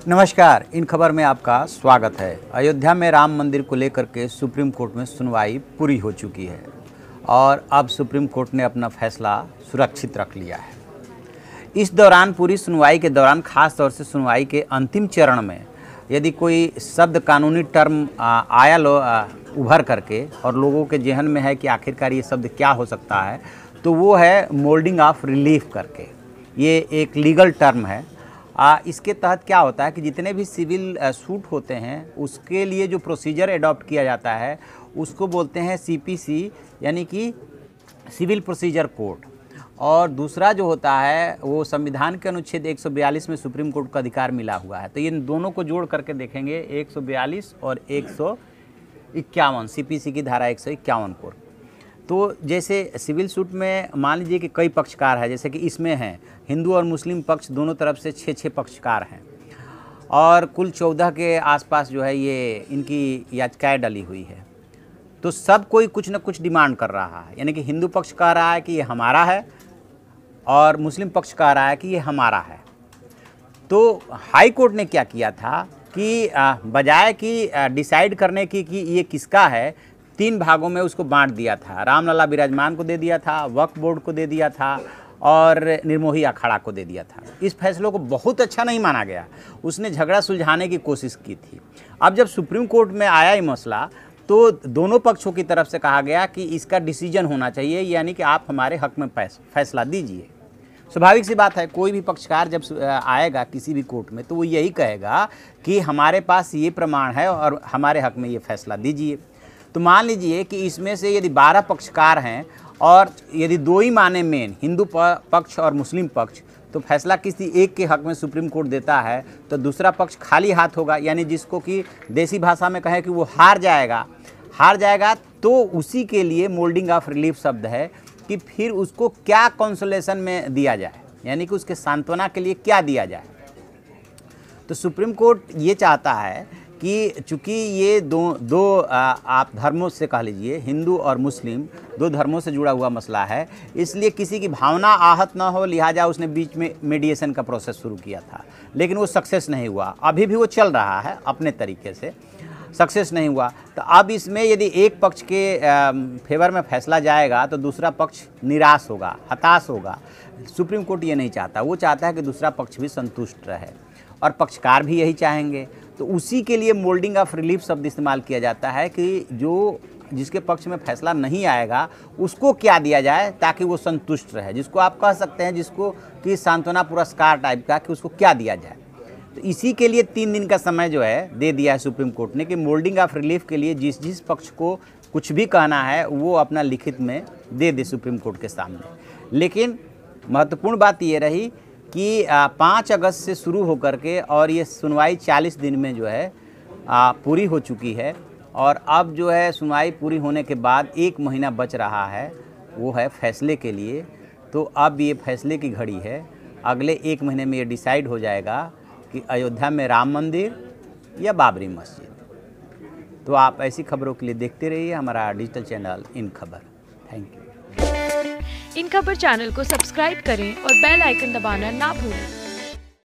नमस्कार, इन खबर में आपका स्वागत है। अयोध्या में राम मंदिर को लेकर के सुप्रीम कोर्ट में सुनवाई पूरी हो चुकी है और अब सुप्रीम कोर्ट ने अपना फैसला सुरक्षित रख लिया है। इस दौरान पूरी सुनवाई के दौरान खास तौर से सुनवाई के अंतिम चरण में यदि कोई शब्द कानूनी टर्म आया उभर करके और लोगों के जहन में है कि आखिरकार ये शब्द क्या हो सकता है, तो वो है मोल्डिंग ऑफ रिलीफ करके। ये एक लीगल टर्म है। इसके तहत क्या होता है कि जितने भी सिविल सूट होते हैं उसके लिए जो प्रोसीजर एडॉप्ट किया जाता है उसको बोलते हैं सीपीसी, यानी कि सिविल प्रोसीजर कोड। और दूसरा जो होता है वो संविधान के अनुच्छेद 142 में सुप्रीम कोर्ट को अधिकार मिला हुआ है। तो इन दोनों को जोड़ करके देखेंगे 142 और 151 सीपीसी की धारा 151 कोड। तो जैसे सिविल सूट में मान लीजिए कि कई पक्षकार हैं, जैसे कि इसमें हैं हिंदू और मुस्लिम पक्ष दोनों तरफ से 6 पक्षकार हैं और कुल 14 के आसपास जो है ये इनकी याचिकाएं डली हुई है। तो सब कोई कुछ न कुछ डिमांड कर रहा है, यानी कि हिंदू पक्ष कह रहा है कि ये हमारा है और मुस्लिम पक्ष कह रहा है कि ये हमारा है। तो हाई कोर्ट ने क्या किया था कि बजाय कि डिसाइड करने की कि ये किसका है, 3 भागों में उसको बांट दिया था। रामलला विराजमान को दे दिया था, वक्फ बोर्ड को दे दिया था और निर्मोही अखाड़ा को दे दिया था। इस फैसलों को बहुत अच्छा नहीं माना गया। उसने झगड़ा सुलझाने की कोशिश की थी। अब जब सुप्रीम कोर्ट में आया ये मसला तो दोनों पक्षों की तरफ से कहा गया कि इसका डिसीजन होना चाहिए, यानी कि आप हमारे हक में फैसला दीजिए। स्वाभाविक सी बात है, कोई भी पक्षकार जब आएगा किसी भी कोर्ट में तो वो यही कहेगा कि हमारे पास ये प्रमाण है और हमारे हक में ये फैसला दीजिए। तो मान लीजिए कि इसमें से यदि 12 पक्षकार हैं और यदि 2 ही माने मेन, हिंदू पक्ष और मुस्लिम पक्ष, तो फैसला किसी एक के हक में सुप्रीम कोर्ट देता है तो दूसरा पक्ष खाली हाथ होगा, यानी जिसको कि देसी भाषा में कहें कि वो हार जाएगा। तो उसी के लिए मोल्डिंग ऑफ रिलीफ शब्द है कि फिर उसको क्या कंसोलेशन में दिया जाए, यानी कि उसके सांत्वना के लिए क्या दिया जाए। तो सुप्रीम कोर्ट ये चाहता है कि चूँकि ये दो आप धर्मों से कह लीजिए, हिंदू और मुस्लिम 2 धर्मों से जुड़ा हुआ मसला है, इसलिए किसी की भावना आहत ना हो, लिहाजा उसने बीच में मीडिएशन का प्रोसेस शुरू किया था, लेकिन वो सक्सेस नहीं हुआ। अभी भी वो चल रहा है अपने तरीके से, सक्सेस नहीं हुआ। तो अब इसमें यदि एक पक्ष के फेवर में फैसला जाएगा तो दूसरा पक्ष निराश होगा, हताश होगा। सुप्रीम कोर्ट ये नहीं चाहता, वो चाहता है कि दूसरा पक्ष भी संतुष्ट रहे और पक्षकार भी यही चाहेंगे। तो उसी के लिए मोल्डिंग ऑफ रिलीफ शब्द इस्तेमाल किया जाता है कि जिसके पक्ष में फैसला नहीं आएगा उसको क्या दिया जाए ताकि वो संतुष्ट रहे, जिसको आप कह सकते हैं जिसको कि सांत्वना पुरस्कार टाइप का, कि उसको क्या दिया जाए। तो इसी के लिए 3 दिन का समय जो है दे दिया है सुप्रीम कोर्ट ने कि मोल्डिंग ऑफ रिलीफ के लिए जिस पक्ष को कुछ भी कहना है वो अपना लिखित में दे सुप्रीम कोर्ट के सामने। लेकिन महत्वपूर्ण बात ये रही कि 5 अगस्त से शुरू होकर के और ये सुनवाई 40 दिन में जो है पूरी हो चुकी है और अब जो है सुनवाई पूरी होने के बाद 1 महीना बच रहा है, वो है फैसले के लिए। तो अब ये फैसले की घड़ी है। अगले 1 महीने में ये डिसाइड हो जाएगा कि अयोध्या में राम मंदिर या बाबरी मस्जिद। तो आप ऐसी खबरों के लिए देखते रहिए हमारा डिजिटल चैनल इन खबर। Thank you. इन खबर चैनल को सब्सक्राइब करें और बेल आइकन दबाना ना भूलें।